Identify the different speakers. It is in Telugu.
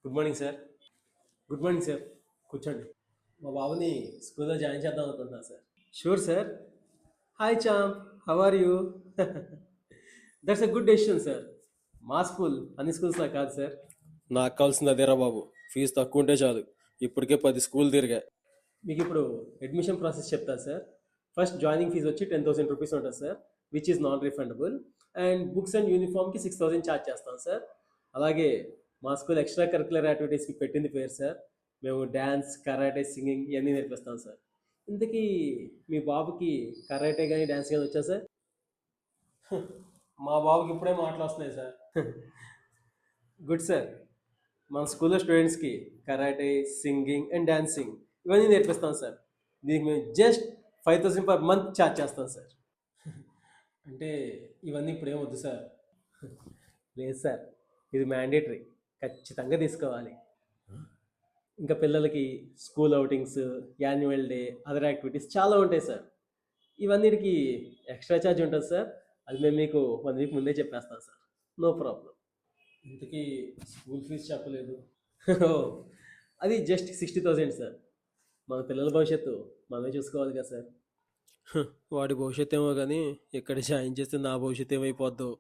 Speaker 1: Good morning sir. Good morning sir. కూర్చోండి. మా బాబుని స్కూల్లో జాయిన్ చేద్దాం అనుకుంటున్నాను సార్. Sure sir. Hi champ, how are you? That's a good decision sir. మా స్కూల్ అన్ని స్కూల్స్ నాకు కాదు సార్. నాకు కావాల్సింది అదేరా బాబు. ఫీజు తక్కువ ఉంటే చాలు. ఇప్పటికే 10 స్కూల్ తిరిగా. మీకు ఇప్పుడు అడ్మిషన్ ప్రాసెస్ చెప్తాను సార్. ఫస్ట్ జాయినింగ్ ఫీజు వచ్చి 10,000 రూపీస్ ఉంటుంది sir, which is non refundable. And books and యూనిఫామ్కి 6,000 ఛార్జ్ చేస్తాం సార్. అలాగే మా స్కూల్ ఎక్స్ట్రా కరికులర్ యాక్టివిటీస్కి పెట్టింది పేరు సార్. మేము డ్యాన్స్, కరాటే, సింగింగ్ ఇవన్నీ నేర్పిస్తాం సార్. ఇంతకీ మీ బాబుకి కరాటే కానీ డ్యాన్స్ కానీ వచ్చా సార్? మా బాబుకి ఇప్పుడే మాటలు వస్తున్నాయి సార్. Good sir. మన స్కూల్లో స్టూడెంట్స్కి కరాటే, సింగింగ్ అండ్ డాన్సింగ్ ఇవన్నీ నేర్పిస్తాం సార్. దీనికి మేము జస్ట్ 5,000 పర్ మంత్ ఛార్జ్ చేస్తాం సార్. అంటే ఇవన్నీ ఇప్పుడు ఏమొద్దు సార్. లేదు సార్, ఇది మ్యాండేటరీ, ఖచ్చితంగా తీసుకోవాలి. ఇంకా పిల్లలకి school outings, annual day, other activities చాలా ఉంటాయి సార్. ఇవన్నిటికి ఎక్స్ట్రా ఛార్జ్ ఉంటుంది సార్. అది మేము మీకు 1 వీక్ ముందే చెప్పేస్తాం సార్. No problem. ఇంతకీ స్కూల్ ఫీజు చెప్పలేదు. అది జస్ట్ 60,000 సార్. మన పిల్లల భవిష్యత్తు మనమే చూసుకోవాలి కదా సార్. వాడి భవిష్యత్తు ఏమో కానీ ఇక్కడ జాయిన్ చేస్తే నా భవిష్యత్తు ఏమైపోద్దో.